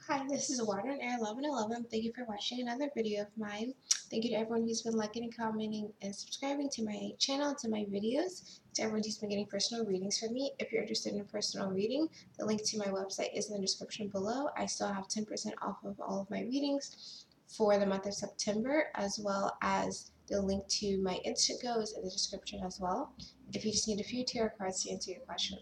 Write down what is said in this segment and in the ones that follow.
Hi, this is Water and Air 1111. Thank you for watching another video of mine. Thank you to everyone who's been liking and commenting and subscribing to my channel and to my videos. To everyone who's been getting personal readings from me. If you're interested in a personal reading, the link to my website is in the description below. I still have 10% off of all of my readings for the month of September, as well as the link to my Instago is in the description as well. If you just need a few tarot cards to answer your question.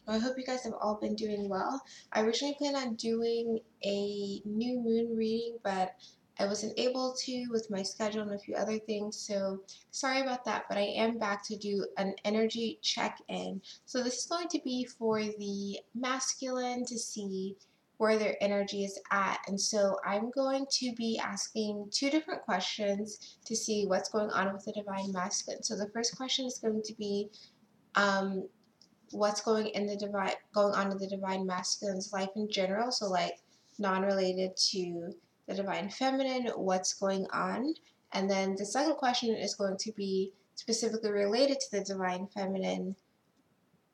Well, I hope you guys have all been doing well. I originally planned on doing a new moon reading, but I wasn't able to with my schedule and a few other things, so sorry about that, but I am back to do an energy check-in. So this is going to be for the masculine to see where their energy is at, and so I'm going to be asking two different questions to see what's going on with the divine masculine. So the first question is going to be, what's going on in the divine masculine's life in general, so like non-related to the divine feminine, what's going on. And then the second question is going to be specifically related to the divine feminine.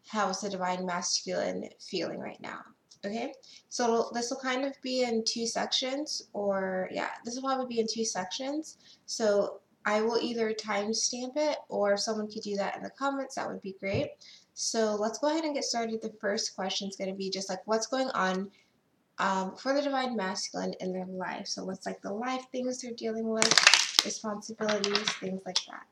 How is the divine masculine feeling right now? Okay, so this will kind of be in two sections, or yeah, this will probably be in two sections. So I will either timestamp it, or if someone could do that in the comments, that would be great. So let's go ahead and get started. The first question is going to be just like what's going on for the divine masculine in their life. So what's like the life things they're dealing with, responsibilities, things like that.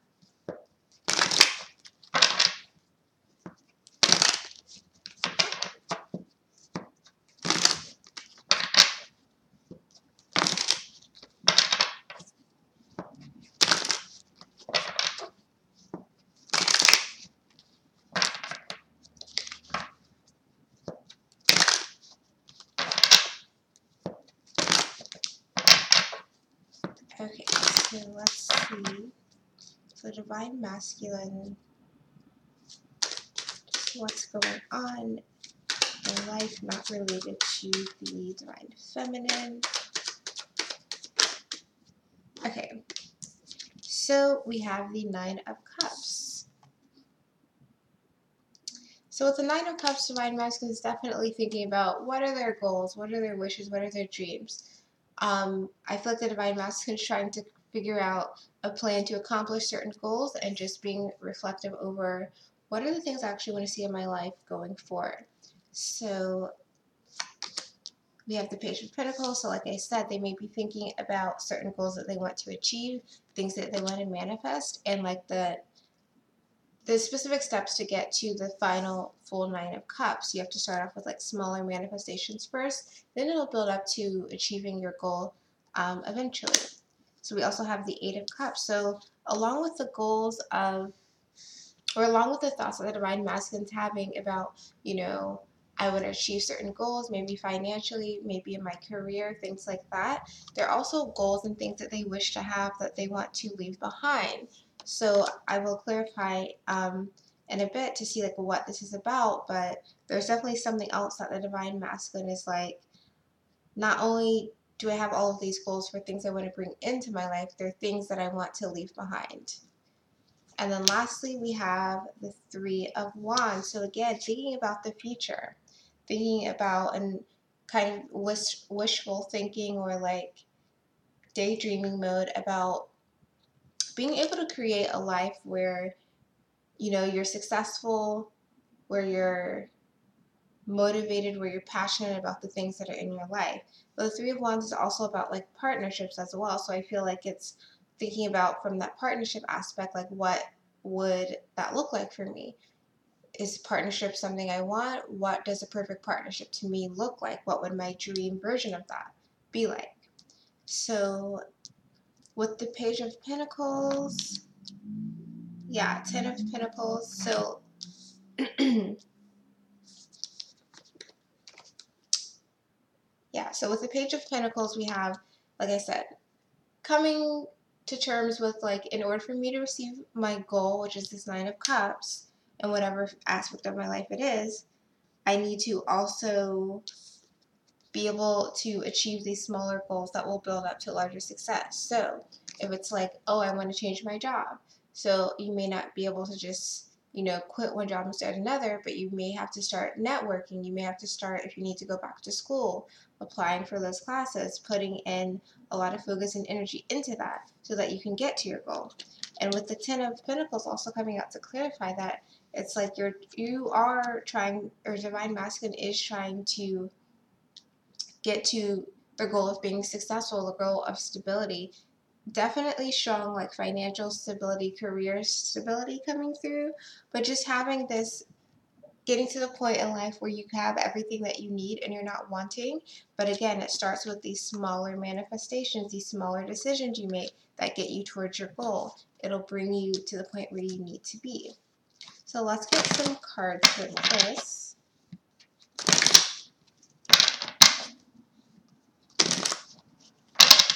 Okay, so let's see. So divine masculine, what's going on in life not related to the divine feminine. Okay, so we have the Nine of Cups. So with the Nine of Cups, divine masculine is definitely thinking about what are their goals, what are their wishes, what are their dreams. I feel like the divine masculine is trying to figure out a plan to accomplish certain goals and just being reflective over what are the things I actually want to see in my life going forward. So we have the Page of Pentacles. So like I said, they may be thinking about certain goals that they want to achieve, things that they want to manifest, and like the specific steps to get to the final full Nine of Cups. You have to start off with like smaller manifestations first, then it'll build up to achieving your goal eventually. So we also have the Eight of Cups. So along with the goals of, or along with the thoughts that the divine masculine's having about, I want to achieve certain goals, maybe financially, maybe in my career, things like that. There are also goals and things that they wish to have that they want to leave behind. So I will clarify in a bit to see like what this is about, but there's definitely something else that the divine masculine is like, not only do I have all of these goals for things I want to bring into my life, they're things that I want to leave behind. And then lastly, we have the Three of Wands. So again, thinking about the future, thinking about and kind of wishful thinking or like daydreaming mode about being able to create a life where, you're successful, where you're motivated, where you're passionate about the things that are in your life. But the Three of Wands is also about like partnerships as well. So I feel like it's thinking about from that partnership aspect, like what would that look like for me? Is partnership something I want? What does a perfect partnership to me look like? What would my dream version of that be like? So with the Page of Pentacles, yeah, Ten of Pentacles. So yeah, so with the Page of Pentacles, we have, like I said, coming to terms with like, in order for me to receive my goal, which is this Nine of Cups, in whatever aspect of my life it is, I need to also be able to achieve these smaller goals that will build up to larger success. So if it's like, oh, I want to change my job, so you may not be able to just, quit one job and start another, but you may have to start networking. You may have to start, if you need to go back to school, applying for those classes, putting in a lot of focus and energy into that so that you can get to your goal. And with the Ten of Pentacles also coming out to clarify that, it's like you are trying, or Divine Masculine is trying to get to the goal of being successful, the goal of stability. Definitely showing like financial stability, career stability coming through, but just having this, getting to the point in life where you have everything that you need and you're not wanting. But again, it starts with these smaller manifestations, these smaller decisions you make that get you towards your goal. It'll bring you to the point where you need to be. So let's get some cards for this.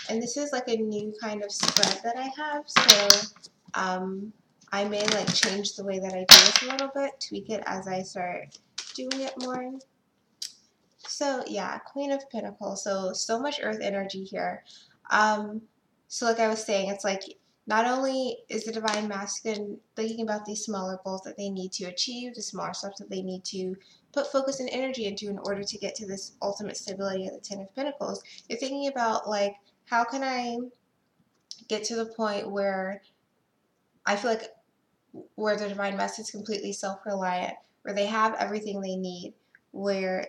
And this is like a new kind of spread that I have, so I may like change the way that I do this a little bit, tweak it as I start doing it more. So yeah, Queen of Pentacles, so much earth energy here. So like I was saying, it's like not only is the Divine Masculine thinking about these smaller goals that they need to achieve, the smaller steps that they need to put focus and energy into in order to get to this ultimate stability of the Ten of Pentacles, you're thinking about like, how can I get to the point where I feel like where the Divine Masculine is completely self-reliant, where they have everything they need, where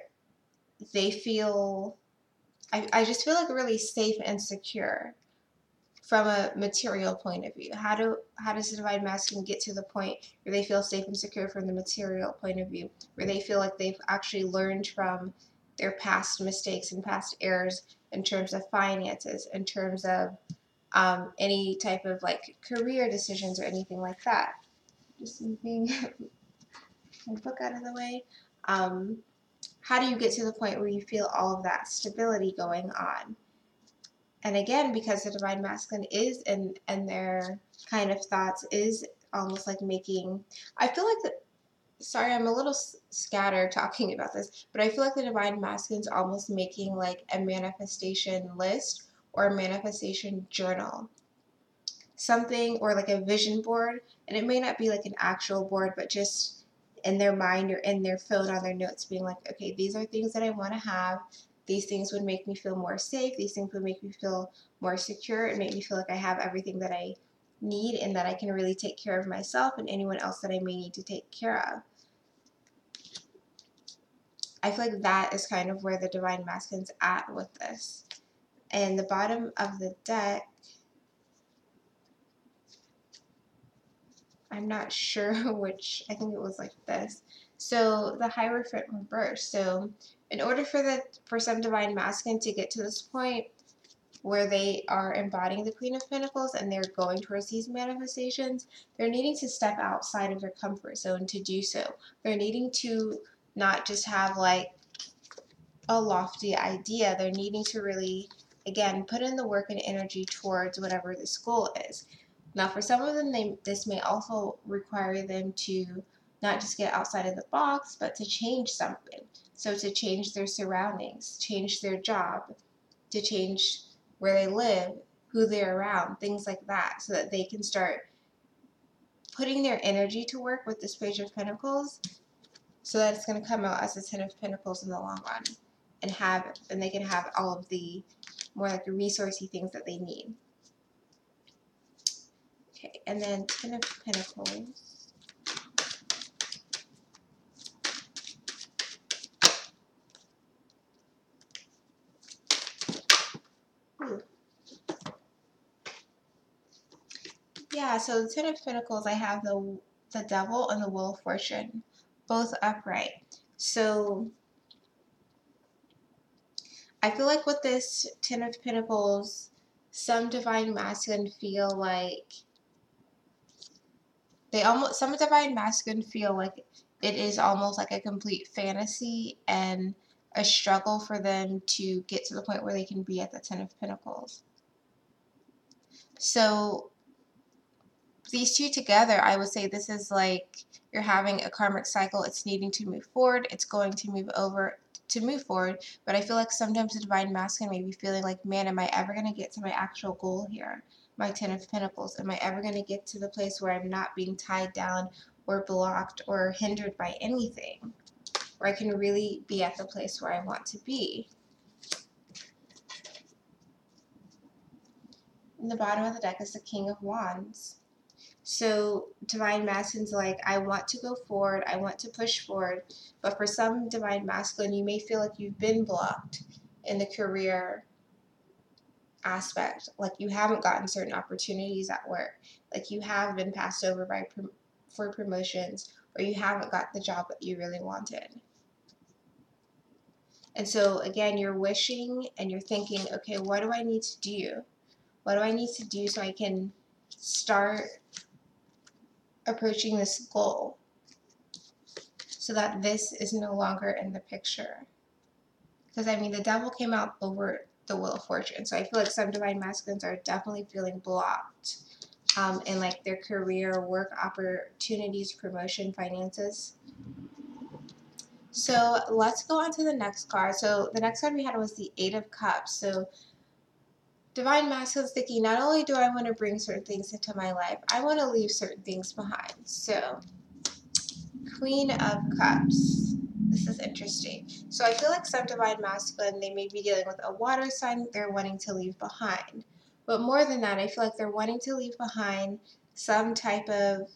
they feel, I just feel like really safe and secure from a material point of view. How does the Divine Masculine get to the point where they feel safe and secure from the material point of view, where they feel like they've actually learned from their past mistakes and past errors in terms of finances, in terms of any type of like career decisions or anything like that. Just moving my book out of the way. How do you get to the point where you feel all of that stability going on? And again, because the Divine Masculine is in their kind of thoughts is almost like making, I feel like that, sorry, I'm a little scattered talking about this, but I feel like the Divine Masculine is almost making like a manifestation list or a manifestation journal. Something, or like a vision board, and it may not be like an actual board, but just in their mind or in their phone on their notes, being like, okay, these are things that I want to have. These things would make me feel more safe. These things would make me feel more secure and make me feel like I have everything that I need and that I can really take care of myself and anyone else that I may need to take care of. I feel like that is kind of where the Divine Masculine's at with this. And the bottom of the deck, I'm not sure which, I think it was like this. So the Hierophant reverse. So in order for some Divine Masculine to get to this point where they are embodying the Queen of Pentacles and they're going towards these manifestations, they're needing to step outside of their comfort zone to do so. They're needing to not just have like a lofty idea. They're needing to really, again, put in the work and energy towards whatever this goal is. Now, for some of them, this may also require them to not just get outside of the box, but to change something. So to change their surroundings, change their job, to change where they live, who they're around, things like that, so that they can start putting their energy to work with this Page of Pentacles, so that it's going to come out as a Ten of Pentacles in the long run, and they can have all of the more like the resourcey things that they need. Okay, and then Ten of Pentacles. Ooh. Yeah, so the Ten of Pentacles, I have the Devil and the Wheel of Fortune, both upright. So I feel like with this Ten of Pentacles, some Divine Masculine feel like some Divine Masculine feel like it is almost like a complete fantasy and a struggle for them to get to the point where they can be at the Ten of Pentacles. So these two together, I would say this is like you're having a karmic cycle. It's needing to move forward. It's going to move forward. But I feel like sometimes the Divine Masculine may be feeling like, man, am I ever going to get to my actual goal here? My Ten of Pentacles. Am I ever going to get to the place where I'm not being tied down or blocked or hindered by anything, where I can really be at the place where I want to be. And the bottom of the deck is the King of Wands. So Divine Masculine's like, I want to go forward, I want to push forward, but for some Divine Masculine, you may feel like you've been blocked in the career aspect, like you haven't gotten certain opportunities at work, like you have been passed over for promotions, or you haven't got the job that you really wanted. And so again, you're wishing and you're thinking, okay, what do I need to do? What do I need to do so I can start approaching this goal so that this is no longer in the picture? Because I mean, the devil came out over the Wheel of Fortune. So I feel like some Divine Masculines are definitely feeling blocked in like their career, work opportunities, promotion, finances. So let's go on to the next card. So the next card we had was the Eight of Cups. So Divine Masculine is thinking, not only do I want to bring certain things into my life, I want to leave certain things behind. So Queen of Cups. This is interesting. So I feel like some Divine Masculine, they may be dealing with a water sign they're wanting to leave behind. But more than that, I feel like they're wanting to leave behind some type of,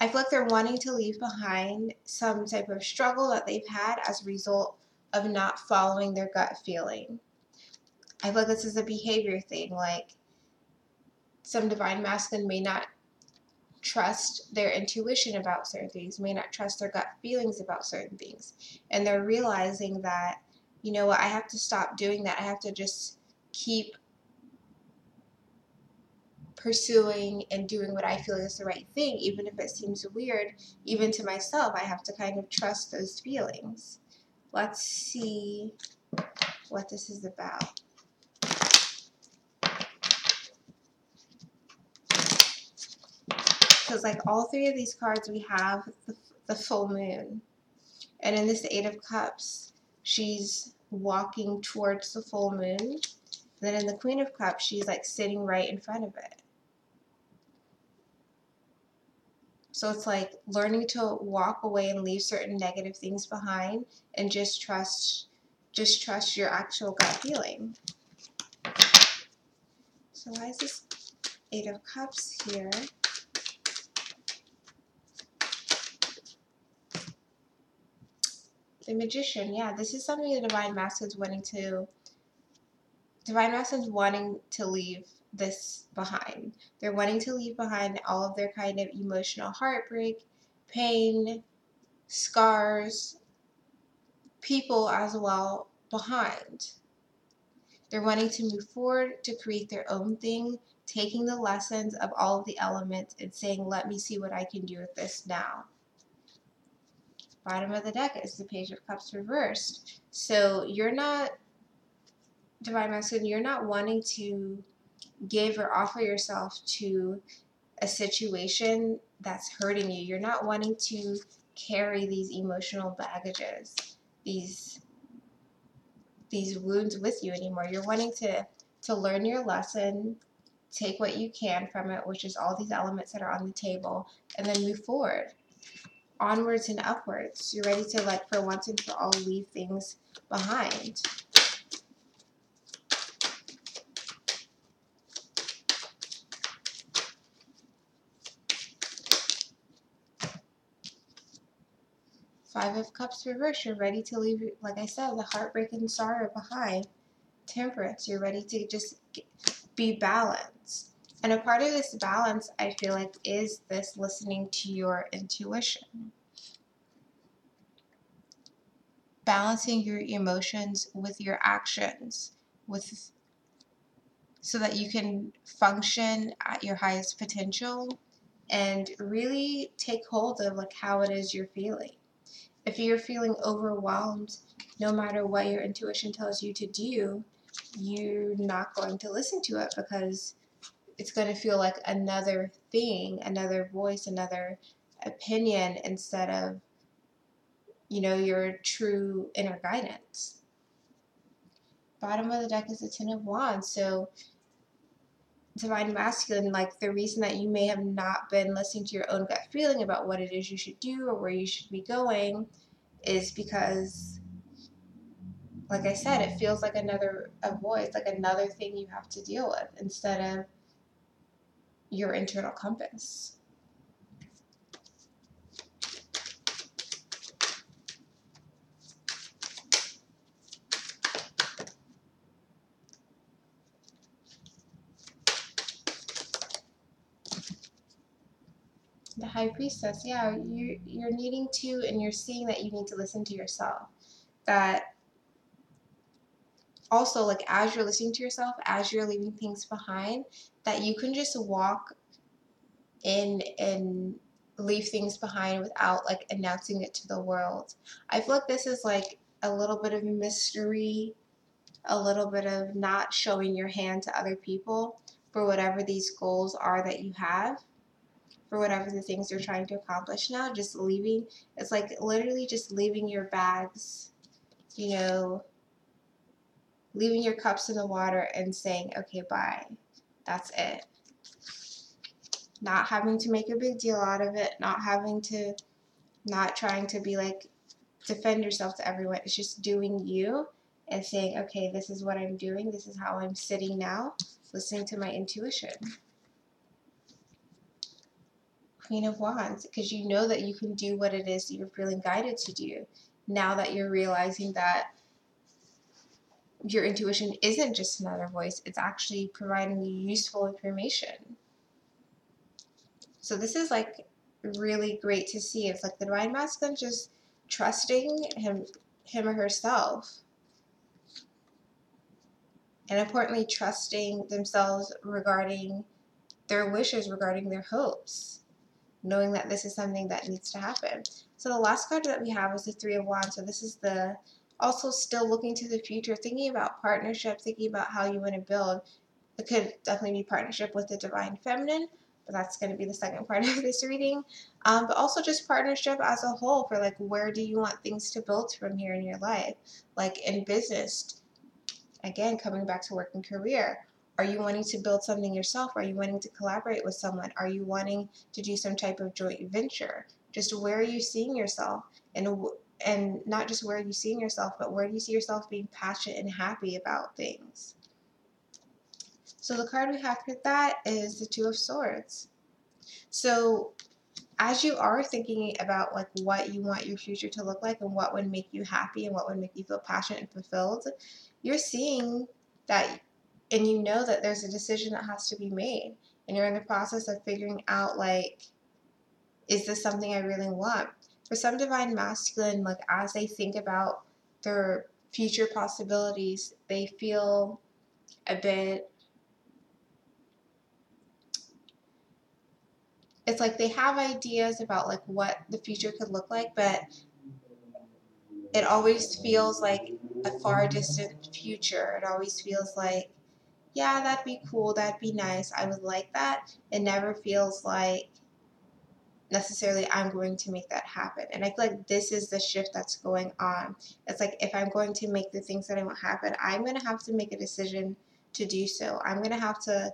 I feel like they're wanting to leave behind some type of struggle that they've had as a result of not following their gut feeling. I feel like this is a behavior thing. Like some Divine Masculine may not trust their intuition about certain things, may not trust their gut feelings about certain things. And they're realizing that, you know what, I have to stop doing that. I have to just keep pursuing and doing what I feel is the right thing, even if it seems weird, even to myself. I have to kind of trust those feelings. Let's see what this is about. Because like all three of these cards, we have the full moon. And in this Eight of Cups, she's walking towards the full moon. Then in the Queen of Cups, she's like sitting right in front of it. So it's like learning to walk away and leave certain negative things behind and just trust your actual gut feeling. So why is this Eight of Cups here? The Magician, yeah, this is something the Divine Masculine's wanting to leave this behind. They're wanting to leave behind all of their kind of emotional heartbreak, pain, scars, people as well behind. They're wanting to move forward to create their own thing, taking the lessons of all of the elements and saying, let me see what I can do with this now. Bottom of the deck is the Page of Cups reversed. So you're not, Divine Masculine, you're not wanting to give or offer yourself to a situation that's hurting you. You're not wanting to carry these emotional baggages, these wounds with you anymore. You're wanting to learn your lesson, take what you can from it, which is all these elements that are on the table, and then move forward, onwards and upwards. You're ready to, like, for once and for all, leave things behind. Five of Cups reversed. You're ready to leave, like I said, the heartbreak and sorrow behind. Temperance. You're ready to just be balanced. And a part of this balance, I feel like, is this listening to your intuition. Balancing your emotions with your actions, so that you can function at your highest potential and really take hold of like how it is you're feeling. If you're feeling overwhelmed, no matter what your intuition tells you to do, you're not going to listen to it because it's going to feel like another thing, another voice, another opinion instead of, you know, your true inner guidance. Bottom of the deck is the Ten of Wands. So Divine Masculine, like the reason that you may have not been listening to your own gut feeling about what it is you should do or where you should be going is because, like I said, it feels like a voice, like another thing you have to deal with instead of your internal compass. The High Priestess, yeah, you're needing to, and you're seeing that you need to listen to yourself. That also, like as you're listening to yourself, as you're leaving things behind, that you can just walk in and leave things behind without like announcing it to the world. I feel like this is like a little bit of mystery, a little bit of not showing your hand to other people for whatever these goals are that you have, for whatever the things you're trying to accomplish now. Just leaving, it's like literally just leaving your bags, you know, leaving your cups in the water and saying, okay, bye. That's it. Not having to make a big deal out of it, not trying to be like, defend yourself to everyone. It's just doing you and saying, okay, this is what I'm doing. This is how I'm sitting now, listening to my intuition. Queen of Wands, because you know that you can do what it is that you're feeling guided to do. Now that you're realizing that your intuition isn't just another voice, it's actually providing you useful information. So this is like really great to see. It's like the Divine Masculine just trusting him or herself, and importantly trusting themselves regarding their wishes, regarding their hopes, knowing that this is something that needs to happen. So the last card that we have is the Three of Wands. So this is the also still looking to the future, thinking about partnership, thinking about how you want to build. It could definitely be partnership with the Divine Feminine, but that's going to be the second part of this reading. But also just partnership as a whole for like, where do you want things to build from here in your life? Like in business, again, coming back to work and career. Are you wanting to build something yourself? Are you wanting to collaborate with someone? Are you wanting to do some type of joint venture? Just where are you seeing yourself? And not just where are you seeing yourself, but where do you see yourself being passionate and happy about things? So the card we have for that is the Two of Swords. So as you are thinking about like what you want your future to look like and what would make you happy and what would make you feel passionate and fulfilled, you're seeing that, and you know that there's a decision that has to be made, and you're in the process of figuring out like, is this something I really want? For some Divine Masculine, like as they think about their future possibilities, they feel a bit, it's like they have ideas about like what the future could look like, but it always feels like a far distant future. It always feels like, yeah, that'd be cool, that'd be nice, I would like that. It never feels like necessarily I'm going to make that happen. And I feel like this is the shift that's going on. It's like if I'm going to make the things that I want happen, I'm going to have to make a decision to do so. I'm going to have to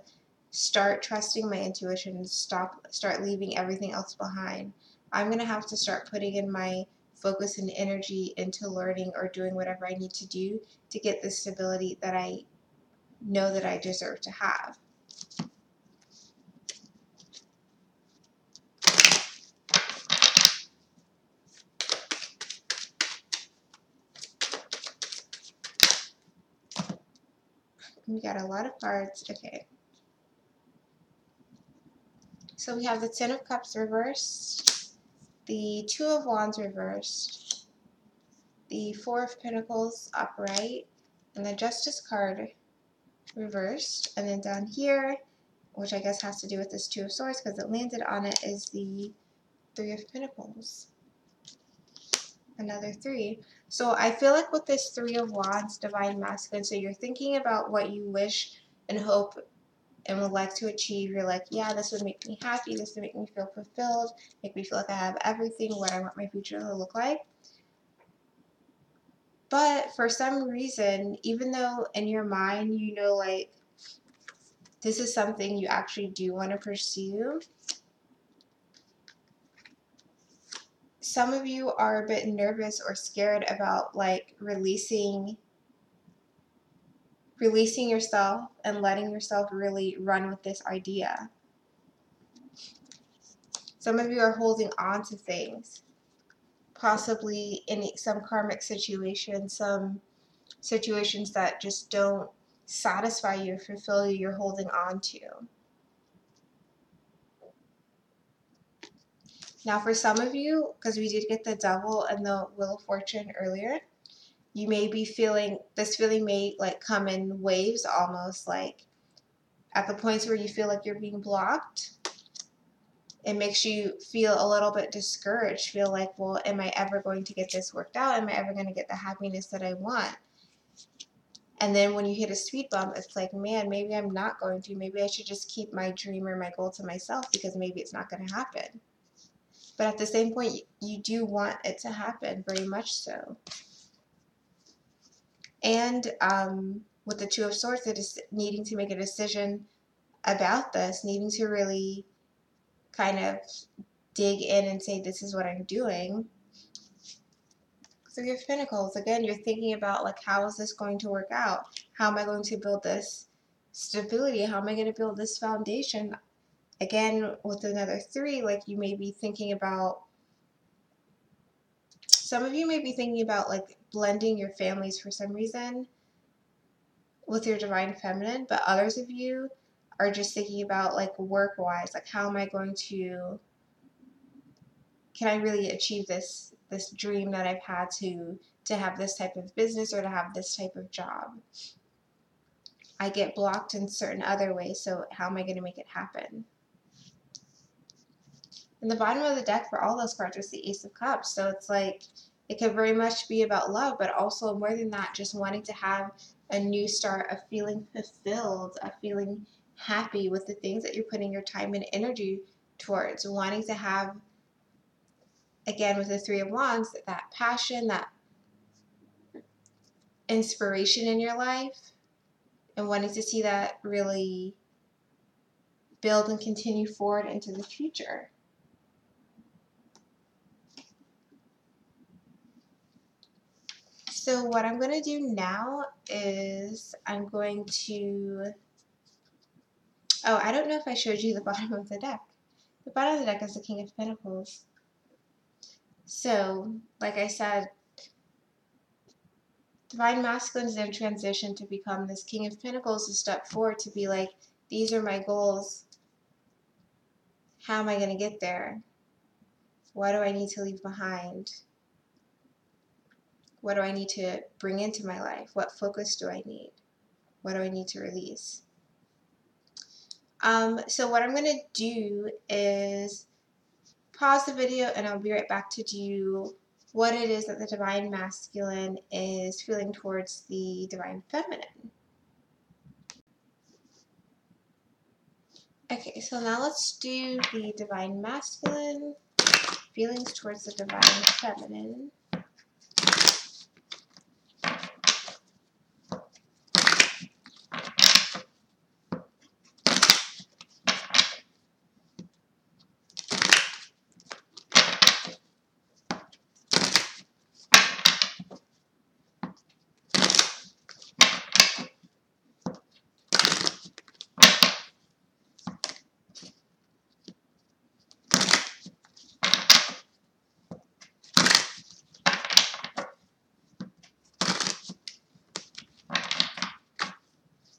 start trusting my intuition, start leaving everything else behind. I'm going to have to start putting in my focus and energy into learning or doing whatever I need to do to get the stability that I know that I deserve to have. We got a lot of cards. Okay. So we have the Ten of Cups reversed, the Two of Wands reversed, the Four of Pentacles upright, and the Justice card reversed. And then down here, which I guess has to do with this Two of Swords because it landed on it, is the Three of Pentacles. Another three. So I feel like with this Three of Wands, Divine Masculine, so you're thinking about what you wish and hope and would like to achieve. You're like, yeah, this would make me happy, this would make me feel fulfilled, make me feel like I have everything, what I want my future to look like. But for some reason, even though in your mind you know like this is something you actually do want to pursue. Some of you are a bit nervous or scared about like releasing yourself and letting yourself really run with this idea. Some of you are holding on to things, possibly in some karmic situation, some situations that just don't satisfy you, fulfill you, you're holding on to. Now for some of you, because we did get the Devil and the Wheel of Fortune earlier, you may be feeling, this feeling may like come in waves almost, like at the points where you feel like you're being blocked. It makes you feel a little bit discouraged, feel like, well, am I ever going to get this worked out? Am I ever going to get the happiness that I want? And then when you hit a speed bump, it's like, man, maybe I'm not going to. Maybe I should just keep my dream or my goal to myself because maybe it's not going to happen. But at the same point, you do want it to happen, very much so. And with the Two of Swords, it is needing to make a decision about this, needing to really kind of dig in and say, this is what I'm doing. Three of Pentacles, again, you're thinking about like, how is this going to work out? How am I going to build this stability? How am I going to build this foundation? Again, with another three, like you may be thinking about, some of you may be thinking about like blending your families for some reason with your Divine Feminine, but others of you are just thinking about like work-wise, like how am I going to, can I really achieve this dream that I've had to have this type of business or to have this type of job? I get blocked in certain other ways, so how am I going to make it happen? And the bottom of the deck for all those cards is the Ace of Cups, so it's like it could very much be about love, but also more than that, just wanting to have a new start, of feeling fulfilled, of feeling happy with the things that you're putting your time and energy towards, wanting to have, again with the Three of Wands, that passion, that inspiration in your life, and wanting to see that really build and continue forward into the future. So what I'm going to do now is I'm going to, oh, I don't know if I showed you the bottom of the deck. The bottom of the deck is the King of Pentacles. So, like I said, Divine Masculine is in transition to become this King of Pentacles, to step forward, to be like, these are my goals. How am I going to get there? What do I need to leave behind? What do I need to bring into my life? What focus do I need? What do I need to release? So what I'm going to do is pause the video and I'll be right back to do what it is that the Divine Masculine is feeling towards the Divine Feminine. Okay, so now let's do the Divine Masculine, feelings towards the Divine Feminine.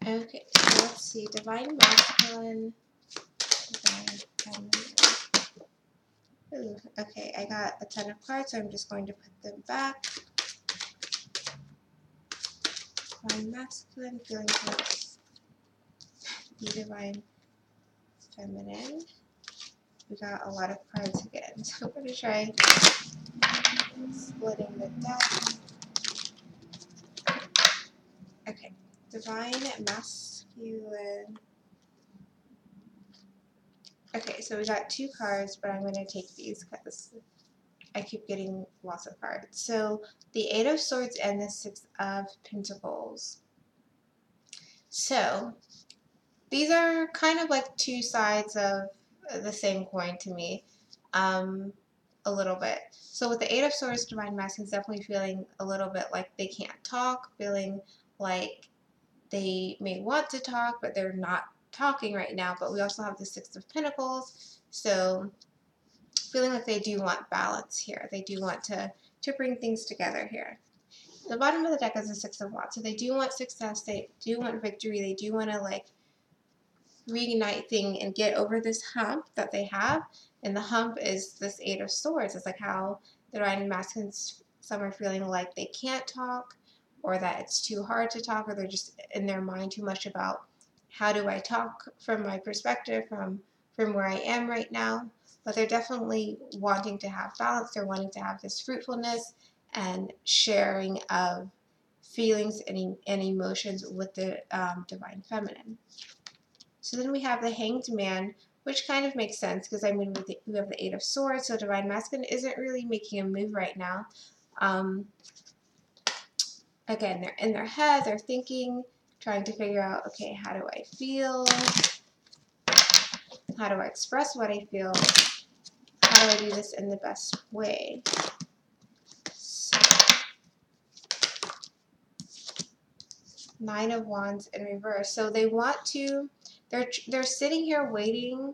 Okay, so let's see, Divine Masculine, Divine Feminine. Ooh, okay, I got a ton of cards, so I'm just going to put them back. Divine Masculine, feeling towards the Divine Feminine. We got a lot of cards again, so I'm going to try splitting the deck. Okay, Divine Masculine. Okay, so we got two cards, but I'm going to take these because I keep getting lots of cards. So the Eight of Swords and the Six of Pentacles. So these are kind of like two sides of the same coin to me, a little bit. So with the Eight of Swords, Divine Masculine is definitely feeling a little bit like they can't talk, feeling like they may want to talk, but they're not talking right now. But we also have the Six of Pentacles, so feeling like they do want balance here. They do want to bring things together here. The bottom of the deck is the Six of Wands, so they do want success, they do want victory, they do want to like reignite thing and get over this hump that they have. And the hump is this Eight of Swords. It's like how the Divine Masculine, some are feeling like they can't talk, or that it's too hard to talk, or they're just in their mind too much about how do I talk from my perspective, from where I am right now. But they're definitely wanting to have balance. They're wanting to have this fruitfulness and sharing of feelings and emotions with the Divine Feminine. So then we have the Hanged Man, which kind of makes sense because I mean we have the Eight of Swords, so Divine Masculine isn't really making a move right now. Again, they're in their head, they're thinking, trying to figure out, okay, how do I feel? How do I express what I feel? How do I do this in the best way? So, Nine of Wands in reverse. So they want to, they're sitting here waiting.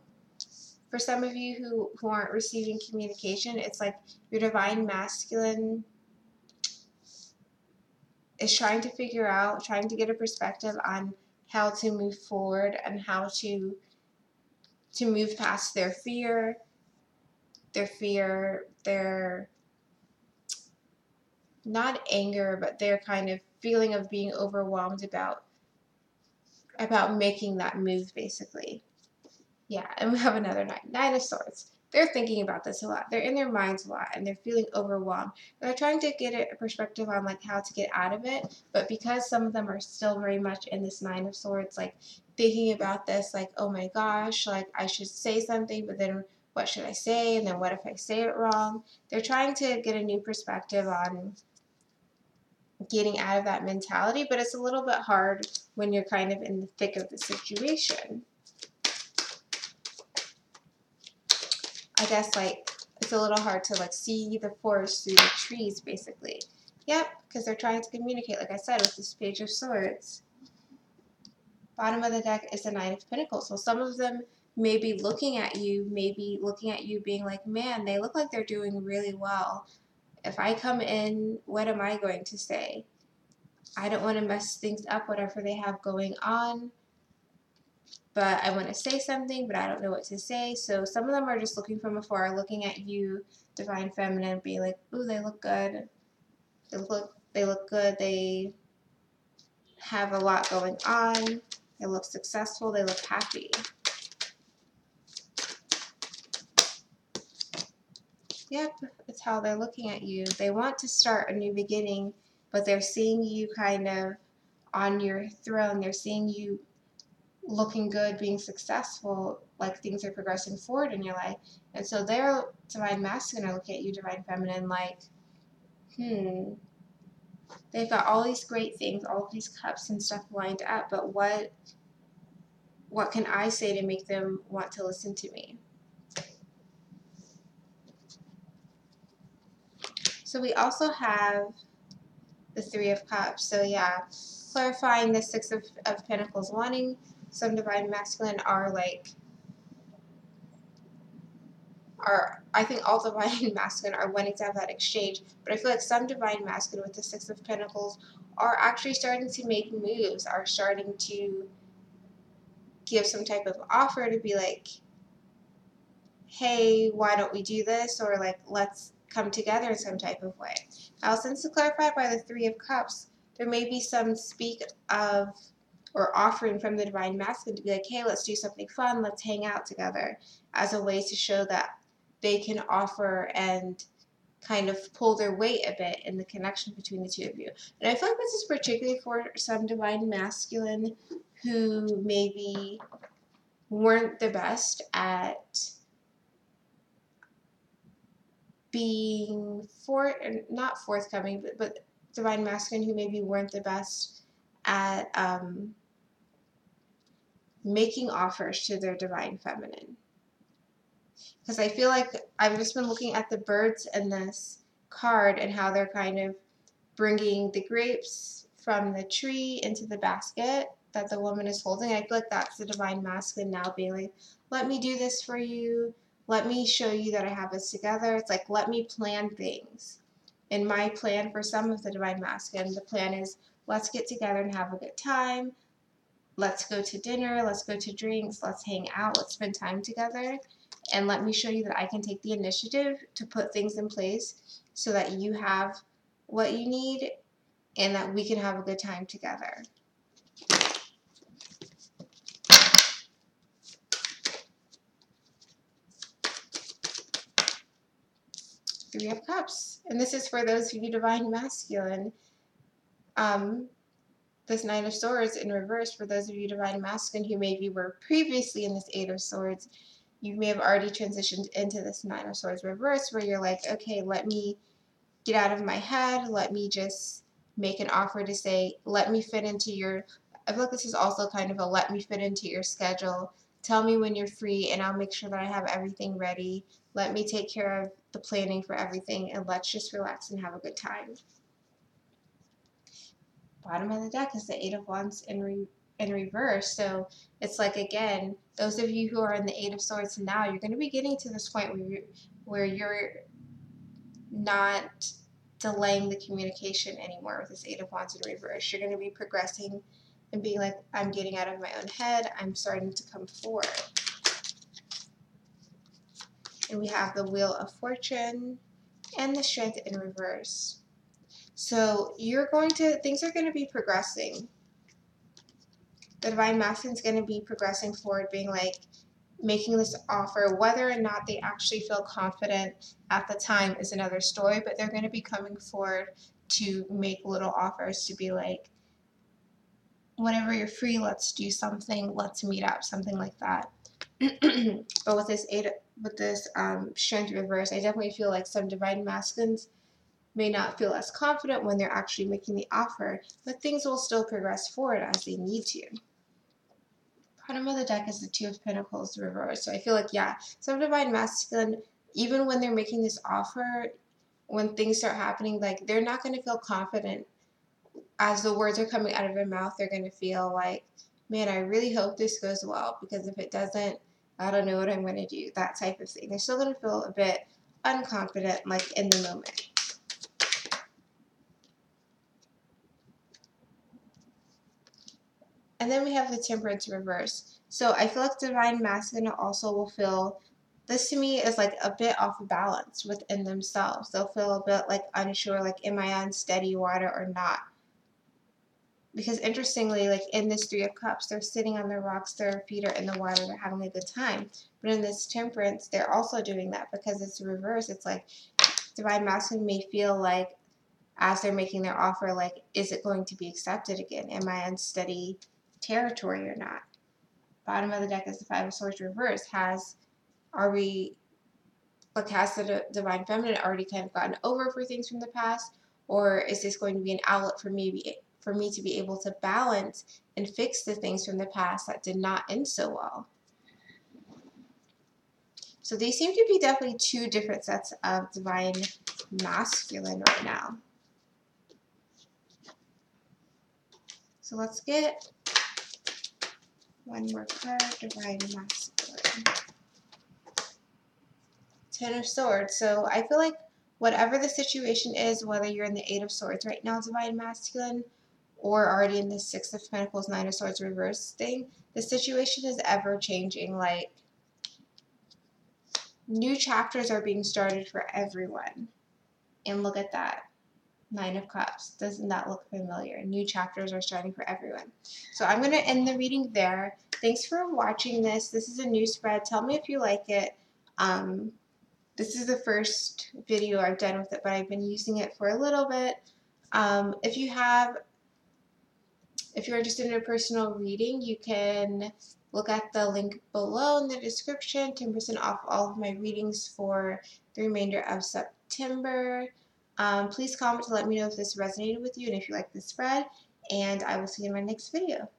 For some of you who aren't receiving communication, it's like your Divine Masculine is trying to figure out, trying to get a perspective on how to move forward and how to move past their fear, their not anger, but their kind of feeling of being overwhelmed about making that move, basically. Yeah, and we have another Nine of Swords. They're thinking about this a lot. They're in their minds a lot, and they're feeling overwhelmed. They're trying to get a perspective on like how to get out of it, but because some of them are still very much in this Nine of Swords, like thinking about this, like, oh my gosh, like I should say something, but then what should I say? And then what if I say it wrong? They're trying to get a new perspective on getting out of that mentality, but it's a little bit hard when you're kind of in the thick of the situation. I guess like it's a little hard to like see the forest through the trees, basically. Yep, because they're trying to communicate, like I said, with this Page of Swords. Bottom of the deck is the Nine of Pentacles. So some of them may be looking at you, being like, man, they look like they're doing really well. If I come in, what am I going to say? I don't want to mess things up, whatever they have going on. But I want to say something, but I don't know what to say. So some of them are just looking from afar, looking at you, Divine Feminine, being like, ooh, they look good. They look good. They have a lot going on. They look successful. They look happy. Yep, it's how they're looking at you. They want to start a new beginning, but they're seeing you kind of on your throne. They're seeing you looking good, being successful, like things are progressing forward in your life. And so their Divine Masculine are looking at you, Divine Feminine, like, they've got all these great things, all of these cups and stuff lined up, but what can I say to make them want to listen to me? So we also have the Three of Cups. So yeah, clarifying the Six of Pentacles, wanting some Divine Masculine are like, I think all Divine Masculine are wanting to have that exchange, but I feel like some Divine Masculine with the Six of Pentacles are actually starting to make moves, are starting to give some type of offer to be like, hey, why don't we do this? Or like, let's come together in some type of way. Now, since it's clarified by the Three of Cups, there may be some speak of or offering from the Divine Masculine to be like, hey, let's do something fun, let's hang out together, as a way to show that they can offer and kind of pull their weight a bit in the connection between the two of you. And I feel like this is particularly for some Divine Masculine who maybe weren't the best at being not forthcoming, but Divine Masculine who maybe weren't the best at making offers to their divine feminine. Because I feel like I've just been looking at the birds in this card and how they're kind of bringing the grapes from the tree into the basket that the woman is holding. I feel like that's the divine masculine now being like, let me do this for you. Let me show you that I have this together. It's like, let me plan things. In my plan for some of the divine masculine, the plan is let's get together and have a good time. Let's go to dinner. Let's go to drinks. Let's hang out. Let's spend time together. And let me show you that I can take the initiative to put things in place so that you have what you need and that we can have a good time together. Three of Cups. And this is for those of you divine masculine. This Nine of Swords in reverse, for those of you divine masculine who maybe were previously in this Eight of Swords, you may have already transitioned into this Nine of Swords reverse where you're like, okay, let me get out of my head. Let me just make an offer to say, let me fit into your, I feel like this is also kind of a let me fit into your schedule. Tell me when you're free and I'll make sure that I have everything ready. Let me take care of the planning for everything and let's just relax and have a good time. Bottom of the deck is the Eight of Wands in reverse. So it's like, again, those of you who are in the Eight of Swords now, you're going to be getting to this point where you're not delaying the communication anymore with this Eight of Wands in reverse. You're going to be progressing and being like, I'm getting out of my own head. I'm starting to come forward. And we have the Wheel of Fortune and the Strength in reverse. So things are going to be progressing. The divine masculine is going to be progressing forward, being like, making this offer. Whether or not they actually feel confident at the time is another story, but they're going to be coming forward to make little offers to be like, whenever you're free, let's do something, let's meet up, something like that. But with this strength reverse, I definitely feel like some divine masculines may not feel as confident when they're actually making the offer, but things will still progress forward as they need to. Bottom of the deck is the Two of Pentacles reversed. So I feel like, yeah, some divine masculine, even when they're making this offer, when things start happening, like, they're not going to feel confident as the words are coming out of their mouth. They're going to feel like, man, I really hope this goes well, because if it doesn't, I don't know what I'm going to do, that type of thing. They're still going to feel a bit unconfident, like, in the moment. And then we have the Temperance reverse. So I feel like divine masculine also will feel, this to me is like a bit off balance within themselves. They'll feel a bit like unsure, like, am I on steady water or not? Because interestingly, like in this Three of Cups, they're sitting on their rocks, their feet are in the water, they're having a good time. But in this Temperance, they're also doing that because it's reverse. It's like divine masculine may feel like, as they're making their offer, like, is it going to be accepted again? Am I on steady territory or not? Bottom of the deck is the Five of Swords reverse. Has the divine feminine already kind of gotten over for things from the past, or is this going to be an outlet for me to be able to balance and fix the things from the past that did not end so well? So these seem to be definitely two different sets of divine masculine right now. So let's get one more card, divine masculine. Ten of Swords. So I feel like whatever the situation is, whether you're in the Eight of Swords right now, divine masculine, or already in the Six of Pentacles, Nine of Swords reverse thing, the situation is ever changing. Like, new chapters are being started for everyone. And look at that. Nine of Cups. Doesn't that look familiar? New chapters are starting for everyone. So I'm going to end the reading there. Thanks for watching this. This is a new spread. Tell me if you like it. This is the first video I've done with it, but I've been using it for a little bit. If you're interested in a personal reading, you can look at the link below in the description. 10% off all of my readings for the remainder of September. Please comment to let me know if this resonated with you and if you like this spread, and I will see you in my next video.